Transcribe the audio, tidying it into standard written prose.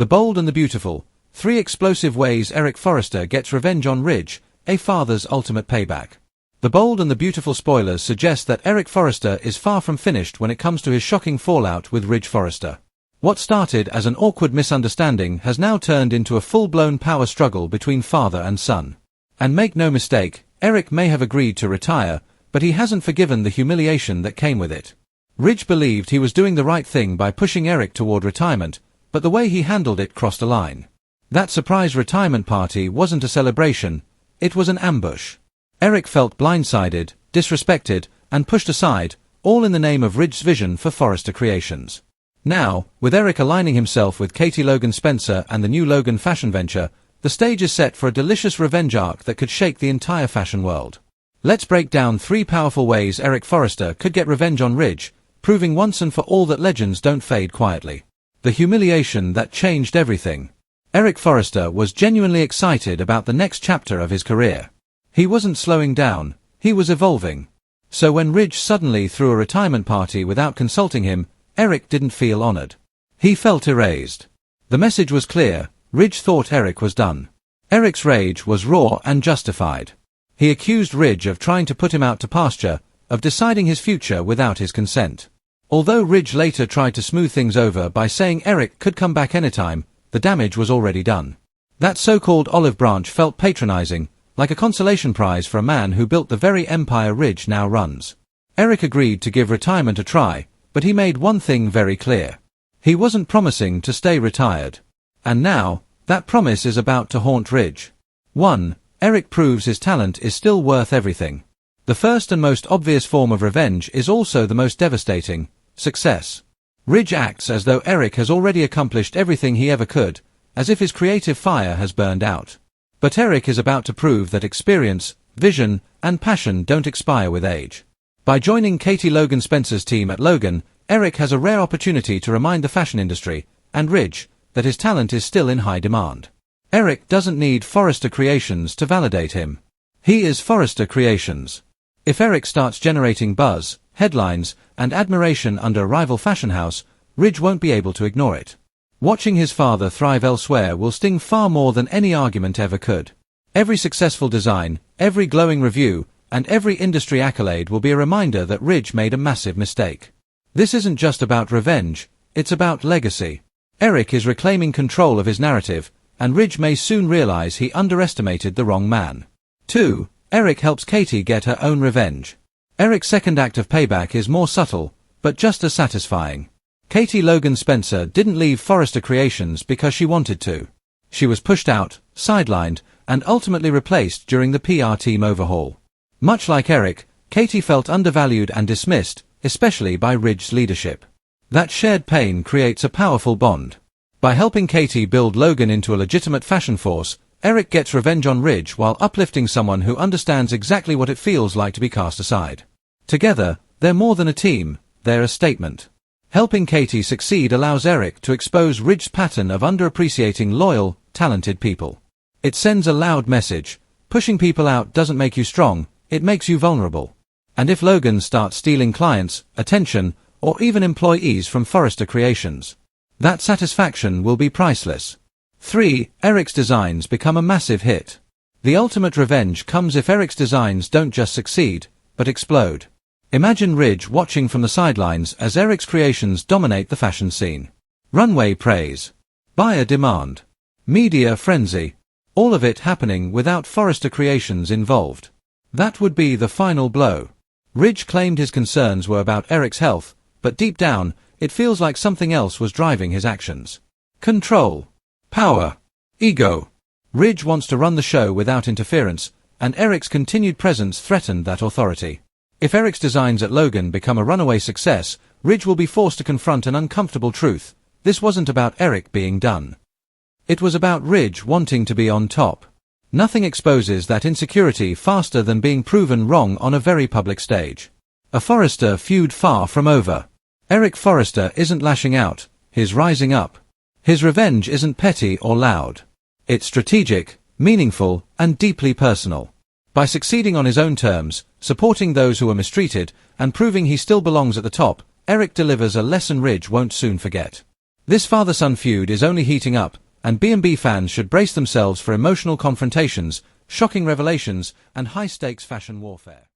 The Bold and the Beautiful, 3 explosive ways Eric Forrester gets revenge on Ridge, a father's ultimate payback. The Bold and the Beautiful spoilers suggest that Eric Forrester is far from finished when it comes to his shocking fallout with Ridge Forrester. What started as an awkward misunderstanding has now turned into a full-blown power struggle between father and son. And make no mistake, Eric may have agreed to retire, but he hasn't forgiven the humiliation that came with it. Ridge believed he was doing the right thing by pushing Eric toward retirement, but the way he handled it crossed a line. That surprise retirement party wasn't a celebration, it was an ambush. Eric felt blindsided, disrespected, and pushed aside, all in the name of Ridge's vision for Forrester Creations. Now, with Eric aligning himself with Katie Logan Spencer and the new Logan fashion venture, the stage is set for a delicious revenge arc that could shake the entire fashion world. Let's break down 3 powerful ways Eric Forrester could get revenge on Ridge, proving once and for all that legends don't fade quietly. The humiliation that changed everything. Eric Forrester was genuinely excited about the next chapter of his career. He wasn't slowing down, he was evolving. So when Ridge suddenly threw a retirement party without consulting him, Eric didn't feel honored. He felt erased. The message was clear, Ridge thought Eric was done. Eric's rage was raw and justified. He accused Ridge of trying to put him out to pasture, of deciding his future without his consent. Although Ridge later tried to smooth things over by saying Eric could come back anytime, the damage was already done. That so-called olive branch felt patronizing, like a consolation prize for a man who built the very empire Ridge now runs. Eric agreed to give retirement a try, but he made one thing very clear. He wasn't promising to stay retired. And now, that promise is about to haunt Ridge. 1. Eric proves his talent is still worth everything. The first and most obvious form of revenge is also the most devastating: success. Ridge acts as though Eric has already accomplished everything he ever could, as if his creative fire has burned out. But Eric is about to prove that experience, vision, and passion don't expire with age. By joining Katie Logan Spencer's team at Logan, Eric has a rare opportunity to remind the fashion industry, and Ridge, that his talent is still in high demand. Eric doesn't need Forrester Creations to validate him. He is Forrester Creations. If Eric starts generating buzz, headlines, and admiration under a rival fashion house, Ridge won't be able to ignore it. Watching his father thrive elsewhere will sting far more than any argument ever could. Every successful design, every glowing review, and every industry accolade will be a reminder that Ridge made a massive mistake. This isn't just about revenge, it's about legacy. Eric is reclaiming control of his narrative, and Ridge may soon realize he underestimated the wrong man. 2. Eric helps Katie get her own revenge. Eric's second act of payback is more subtle, but just as satisfying. Katie Logan Spencer didn't leave Forrester Creations because she wanted to. She was pushed out, sidelined, and ultimately replaced during the PR team overhaul. Much like Eric, Katie felt undervalued and dismissed, especially by Ridge's leadership. That shared pain creates a powerful bond. By helping Katie build Logan into a legitimate fashion force, Eric gets revenge on Ridge while uplifting someone who understands exactly what it feels like to be cast aside. Together, they're more than a team, they're a statement. Helping Katie succeed allows Eric to expose Ridge's pattern of underappreciating loyal, talented people. It sends a loud message: pushing people out doesn't make you strong, it makes you vulnerable. And if Logan starts stealing clients, attention, or even employees from Forrester Creations, that satisfaction will be priceless. 3. Eric's designs become a massive hit. The ultimate revenge comes if Eric's designs don't just succeed, but explode. Imagine Ridge watching from the sidelines as Eric's creations dominate the fashion scene. Runway praise. Buyer demand. Media frenzy. All of it happening without Forrester Creations involved. That would be the final blow. Ridge claimed his concerns were about Eric's health, but deep down, it feels like something else was driving his actions. Control. Power. Ego. Ridge wants to run the show without interference, and Eric's continued presence threatened that authority. If Eric's designs at Logan become a runaway success, Ridge will be forced to confront an uncomfortable truth: this wasn't about Eric being done. It was about Ridge wanting to be on top. Nothing exposes that insecurity faster than being proven wrong on a very public stage. A Forrester feud far from over. Eric Forrester isn't lashing out, he's rising up. His revenge isn't petty or loud. It's strategic, meaningful, and deeply personal. By succeeding on his own terms, supporting those who were mistreated, and proving he still belongs at the top, Eric delivers a lesson Ridge won't soon forget. This father-son feud is only heating up, and B&B fans should brace themselves for emotional confrontations, shocking revelations, and high-stakes fashion warfare.